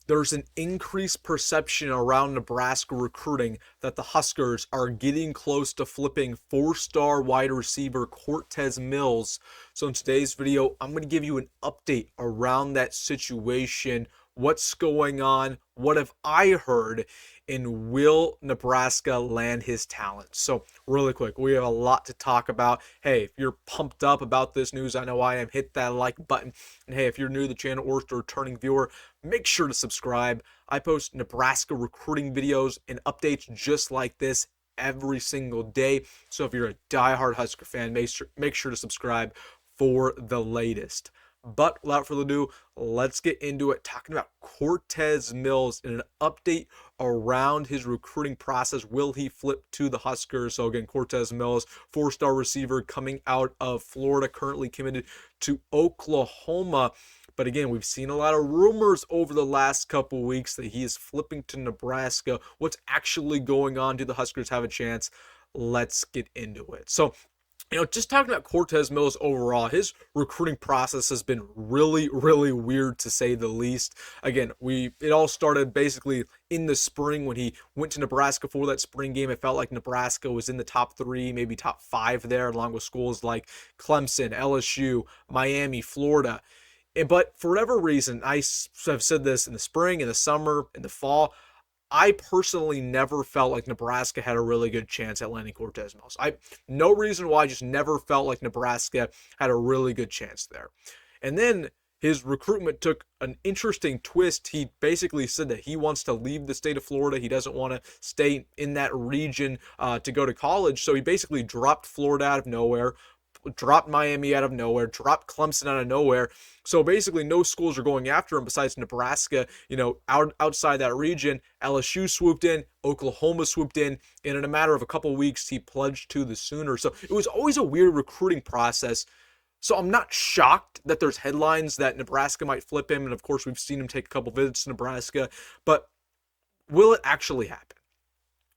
there's an increased perception around Nebraska recruiting that the Huskers are getting close to flipping four-star wide receiver Cortez Mills. So in today's video, I'm going to give you an update around that situation. What's going on? What have I heard? And will Nebraska land his talent? So really quick, we have a lot to talk about. Hey, if you're pumped up about this news, I know I am, hit that like button. And hey, if you're new to the channel or a returning viewer, make sure to subscribe. I post Nebraska recruiting videos and updates just like this every single day. So if you're a diehard Husker fan, make sure to subscribe for the latest. But without further ado, let's get into it, talking about Cortez Mills and an update around his recruiting process. Will he flip to the Huskers? So again, Cortez Mills, four-star receiver coming out of Florida, currently committed to Oklahoma. But again, we've seen a lot of rumors over the last couple weeks that he is flipping to Nebraska. What's actually going on? Do the Huskers have a chance? Let's get into it. So, just talking about Cortez Mills overall, his recruiting process has been really, really weird to say the least. Again, it all started basically in the spring when he went to Nebraska for that spring game. It felt like Nebraska was in the top 3, maybe top 5 there, along with schools like Clemson, LSU, Miami, Florida. But for whatever reason, I have said this in the spring, in the summer, in the fall, I personally never felt like Nebraska had a really good chance at landing Cortez Mills. No reason why, I just never felt like Nebraska had a really good chance there. And then his recruitment took an interesting twist. He basically said that he wants to leave the state of Florida. He doesn't want to stay in that region to go to college. So he basically dropped Florida out of nowhere, dropped Miami out of nowhere, dropped Clemson out of nowhere. So basically no schools are going after him besides Nebraska, outside that region. LSU swooped in, Oklahoma swooped in, and in a matter of a couple weeks, he pledged to the Sooners. So it was always a weird recruiting process. So I'm not shocked that there's headlines that Nebraska might flip him. And of course, we've seen him take a couple visits to Nebraska. But will it actually happen?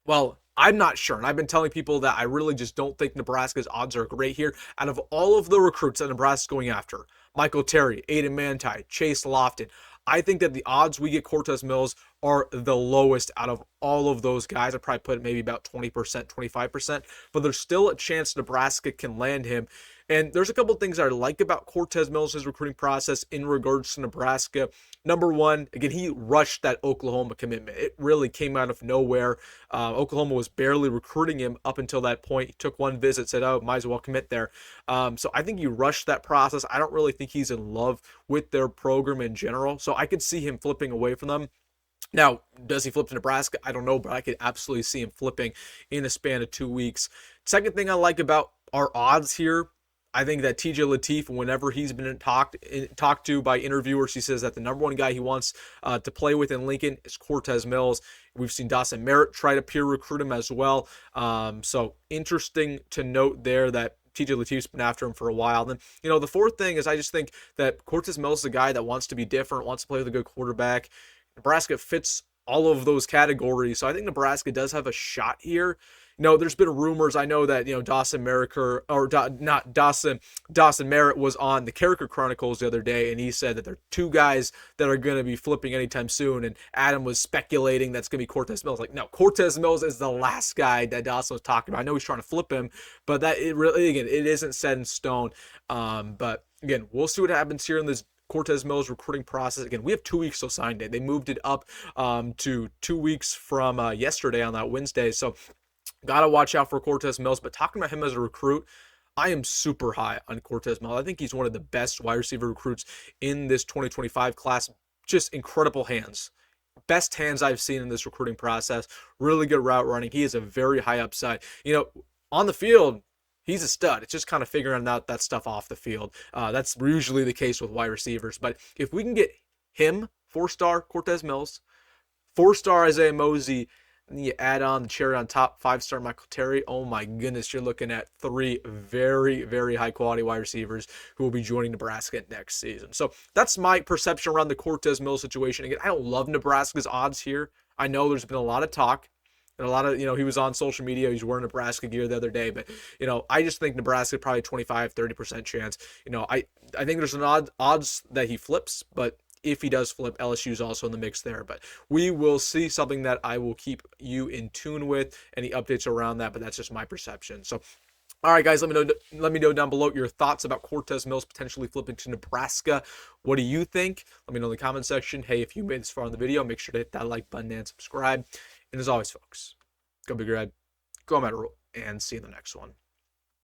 Well, I'm not sure. And I've been telling people that I really just don't think Nebraska's odds are great here. Out of all of the recruits that Nebraska's going after, Michael Terry, Aiden Manti, Chase Lofton, I think that the odds we get Cortez Mills are the lowest out of all of those guys. I'd probably put it maybe about 20%, 25%, but there's still a chance Nebraska can land him. And there's a couple of things I like about Cortez Mills' his recruiting process in regards to Nebraska. Number one, again, he rushed that Oklahoma commitment. It really came out of nowhere. Oklahoma was barely recruiting him up until that point. He took one visit, said, oh, might as well commit there. So I think he rushed that process. I don't really think he's in love with their program in general. So I could see him flipping away from them. Now, does he flip to Nebraska? I don't know, but I could absolutely see him flipping in a span of 2 weeks. Second thing I like about our odds here, I think that TJ Lateef, whenever he's been talked to by interviewers, he says that the number one guy he wants to play with in Lincoln is Cortez Mills. We've seen Dawson Merritt try to peer recruit him as well. So interesting to note there that TJ Lateef's been after him for a while. Then, the fourth thing is I just think that Cortez Mills is a guy that wants to be different, wants to play with a good quarterback. Nebraska fits all of those categories. So I think Nebraska does have a shot here. There's been rumors. I know that, Dawson Merritt was on the Character Chronicles the other day, and he said that there are 2 guys that are going to be flipping anytime soon, and Adam was speculating that's going to be Cortez Mills. Like, no, Cortez Mills is the last guy that Dawson was talking about. I know he's trying to flip him, but it isn't set in stone. But again, we'll see what happens here in this Cortez Mills recruiting process. Again, we have 2 weeks till sign day. They moved it up to 2 weeks from yesterday on that Wednesday. So gotta watch out for Cortez Mills. But talking about him as a recruit, I am super high on Cortez Mills. I think he's one of the best wide receiver recruits in this 2025 class. Just incredible hands. Best hands I've seen in this recruiting process. Really good route running. He is a very high upside. On the field, he's a stud. It's just kind of figuring out that stuff off the field. That's usually the case with wide receivers. But if we can get him, 4-star Cortez Mills, 4-star Isaiah Mosey, and you add on the cherry on top, 5-star Michael Terry, oh my goodness, you're looking at 3 very, very high-quality wide receivers who will be joining Nebraska next season. So that's my perception around the Cortez Mills situation. Again, I don't love Nebraska's odds here. I know there's been a lot of talk. And a lot of, he was on social media. He was wearing Nebraska gear the other day. But, I just think Nebraska probably 25, 30% chance. I think there's an odds that he flips. But if he does flip, LSU is also in the mix there. But we will see, something that I will keep you in tune with, any updates around that, but that's just my perception. So all right, guys, let me know down below your thoughts about Cortez Mills potentially flipping to Nebraska. What do you think? Let me know in the comment section. Hey, if you made this far in the video, make sure to hit that like button and subscribe. And as always, folks, go Big Red, go Rhule, and see you in the next one.